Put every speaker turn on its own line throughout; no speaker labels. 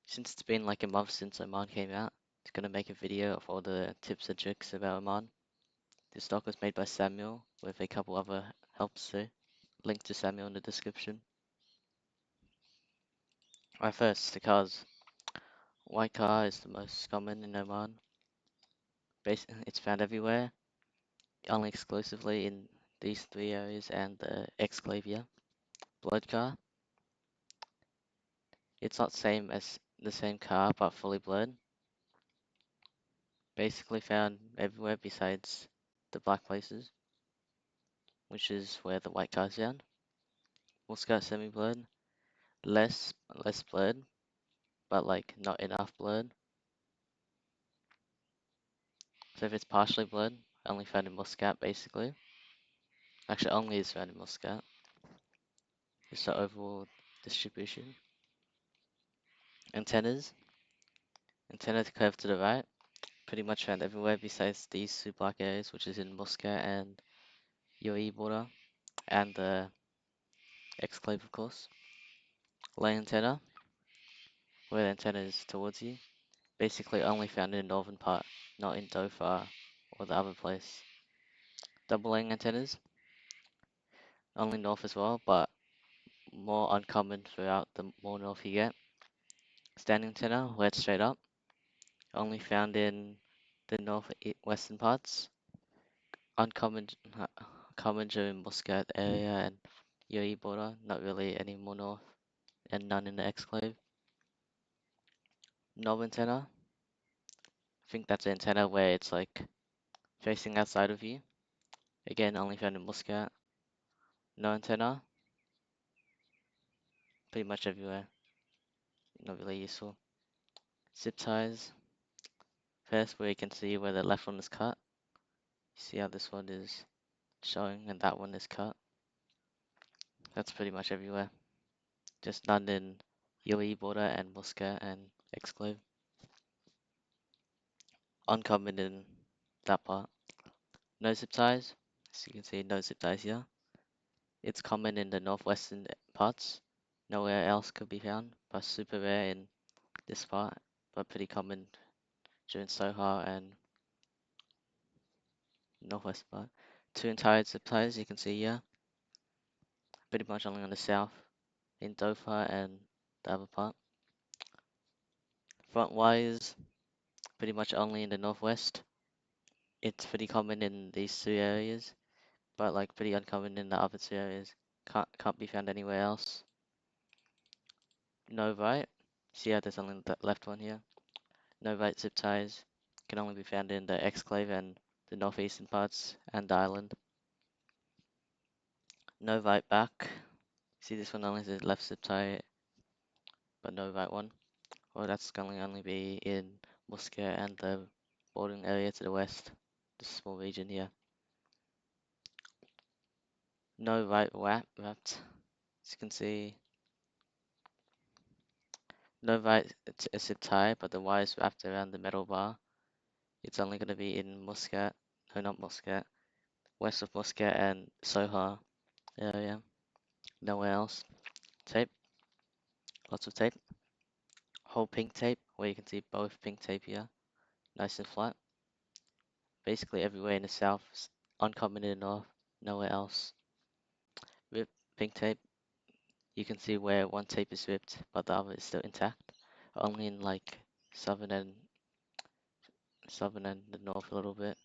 Since it's been like a month since Oman came out, it's gonna make a video of all the tips and tricks about Oman. This doc was made by Samuel with a couple other helps too. Link to Samuel in the description. Right, first, the cars. White car is the most common in Oman. It's found everywhere, only exclusively in these three areas and the exclave here. Blood car. It's not same as the same car but fully blurred. Basically found everywhere besides the black places, which is where the white car's found. Muscat semi-blurred, less blurred, but like not enough blurred. So if it's partially blurred, only found in Muscat basically. Actually, only is found in Muscat. It's the overall distribution. Antennas. Antennas curved to the right. Pretty much found everywhere besides these two black areas, which is in Muscat and UAE border, and the exclave of course. Lay antenna, where the antenna is towards you. Basically only found in the northern part, not in Dhofar or the other place. Double laying antennas, only north as well, but more uncommon throughout the more north you get. Standing antenna, led straight up, only found in the northwestern parts. Uncommon, common during Muscat area and UAE border, not really any more north, and none in the exclave. Knob antenna, I think that's the antenna where it's like facing outside of you. Again, only found in Muscat. No antenna, pretty much everywhere. Not really useful. Zip ties, first where you can see where the left one is cut. See how this one is showing and that one is cut. That's pretty much everywhere. Just none in UAE border and Muscat and exclave. Uncommon in that part. No zip ties. As you can see, no zip ties here. It's common in the northwestern parts. Nowhere else could be found, but super rare in this part, but pretty common during Sohar and northwest part. Two entire zip ties you can see here. Pretty much only on the south in Dhofar and the other part. Front wires, pretty much only in the northwest. It's pretty common in these two areas, but like pretty uncommon in the other two areas. Can't be found anywhere else. No right. See how there's only the left one here. No right zip ties. Can only be found in the exclave and the northeastern parts and the island. No right back. See this one only has a left zip tie, but no right one. Well, that's going to only be in Muscat and the bordering area to the west. This small region here. No right wrapped. As you can see, no right zip tie, but the wire is wrapped around the metal bar. It's only going to be in Muscat, no, not Muscat, west of Muscat and Sohar area. Nowhere else. Tape, lots of tape. Whole pink tape, where you can see both pink tape here, nice and flat. Basically everywhere in the south, uncommon in the north, nowhere else. Rip pink tape, you can see where one tape is ripped, but the other is still intact. Only in like southern and the north a little bit.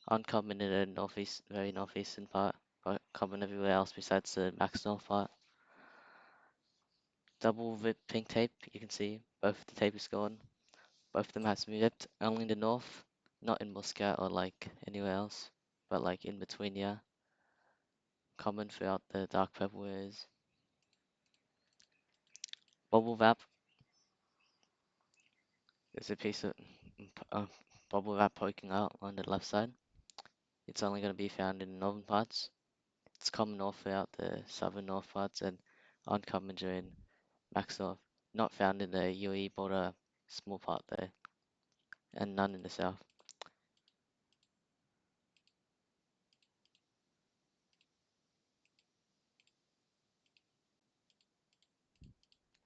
Uncommon in the northeast, very northeastern part, but common everywhere else besides the max north part. Double rip pink tape, you can see both the tape is gone. Both of them has been ripped, only in the north, not in Muscat or like anywhere else, but like in between, yeah. Common throughout the dark purple areas. Bubble wrap, there's a piece of uh, bubble wrap poking out on the left side. It's only going to be found in the northern parts. It's common all throughout the southern north parts and uncommon during max north. Not found in the UAE border, small part there, and none in the south.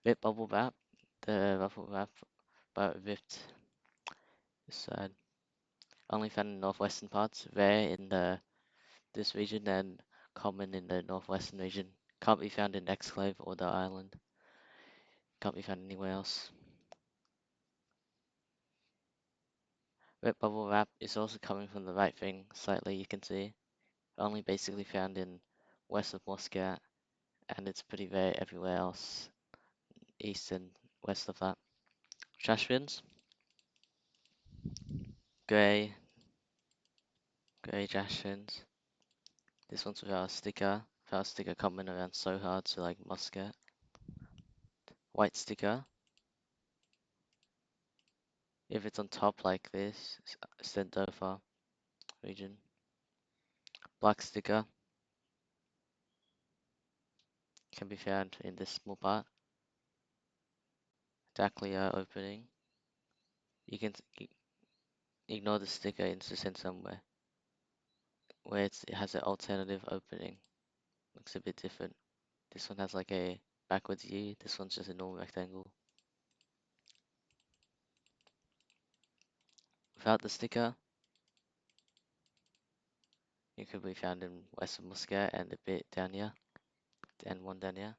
Bit bubble wrap, the ruffle wrap, but ripped side. Only found in northwestern parts, rare in this region and common in the northwestern region. Can't be found in Exclave or the island. Can't be found anywhere else. Red bubble wrap is also coming from the right thing slightly, you can see. Only basically found in west of Muscat, and it's pretty rare everywhere else, east and west of that. Trash bins, grey, grey trash bins. This one's without a sticker. Without a sticker coming around so hard to like Muscat. White sticker. If it's on top like this, it's the Dover region. Black sticker can be found in this small part. Daclea opening. You can ignore the sticker, it's just in somewhere where it has an alternative opening. Looks a bit different. This one has like a backwards U. This one's just a normal rectangle. Without the sticker, it could be found in west of Muscat and a bit down here, and one down here.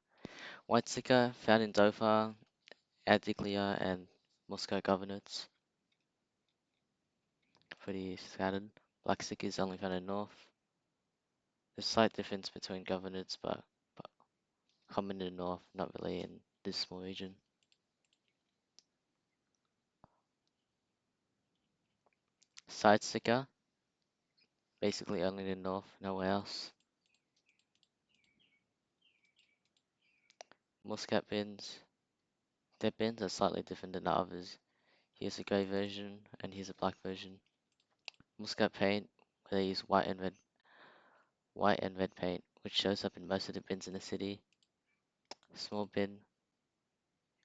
White sticker found in Dover, Adiglia, and Muscat governorates. Pretty scattered. Black sticker is only found in north. There's a slight difference between governorates, but common in the north, not really in this small region. Side sticker, basically only in the north, nowhere else. Muscat bins, their bins are slightly different than the others. Here's a grey version, and here's a black version. Muscat paint, where they use white and red paint, which shows up in most of the bins in the city. Small bin,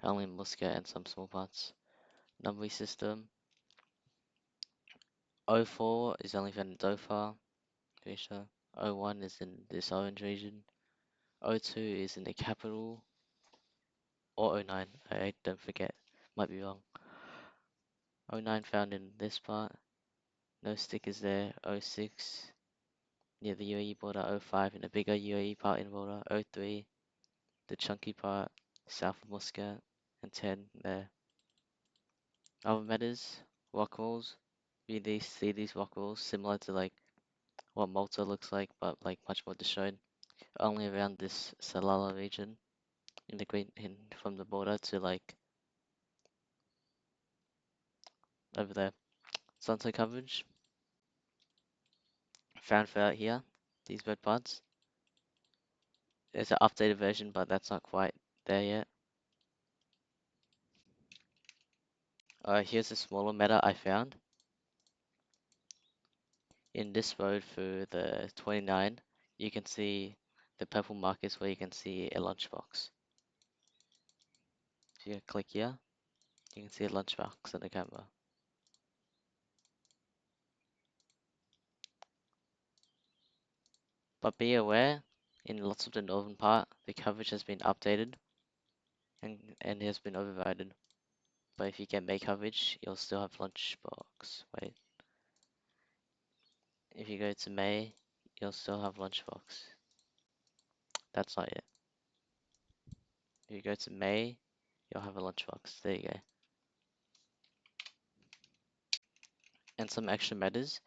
only in Muscat and some small parts. Numbering system, 04 is only found in Dover, pretty sure. 01 is in this orange region. 02 is in the capital, or 09, I don't forget, might be wrong. 09 found in this part, no stickers there. 06 near the UAE border. 05 in the bigger UAE part in border. 03 the chunky part south of Muscat, and 10 there. Other matters, rock walls. You see these rock walls similar to like what Malta looks like, but like much more disjointed. Only around this Salalah region, in the green, from the border to like over there. Sunset coverage found throughout here. These red parts. There's an updated version, but that's not quite there yet. Here's a smaller meta I found. In this road for the 29, you can see the purple markers where you can see a lunchbox. If you click here, you can see a lunchbox on the camera. But be aware, in lots of the northern part, the coverage has been updated and has been overridden. But if you get May coverage, you'll still have lunchbox. Wait. If you go to May, you'll still have lunchbox. That's not it. If you go to May, you'll have a lunchbox. There you go. And some extra matters.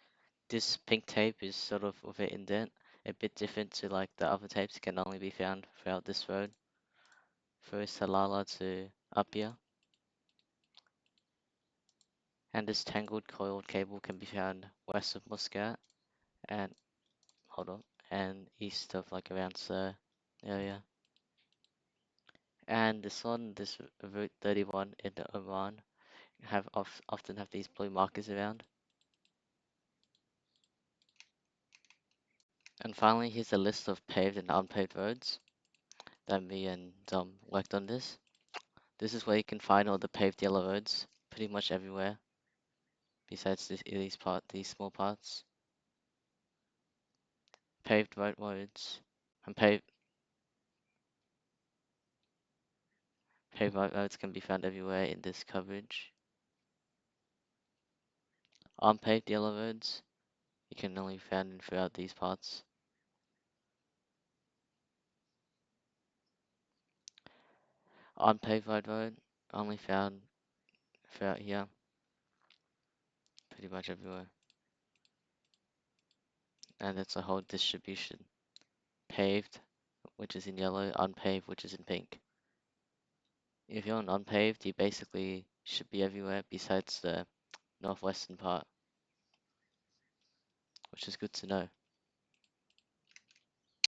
This pink tape is sort of with an indent, a bit different to like the other tapes, can only be found throughout this road. Through Salala to Apia. And this tangled coiled cable can be found west of Muscat and hold on, and east of like around Sir area. And this one, this Route 31 in the Oman, often have these blue markers around. And finally, here's a list of paved and unpaved roads that me and Dom worked on this. This is where you can find all the paved yellow roads, pretty much everywhere, besides these small parts. Paved roads and Paved white roads can be found everywhere in this coverage. Unpaved yellow roads, you can only be found in throughout these parts. Unpaved white road, only found throughout here, pretty much everywhere. And it's a whole distribution. Paved, which is in yellow, unpaved, which is in pink. If you're on unpaved, you basically should be everywhere besides the northwestern part, which is good to know.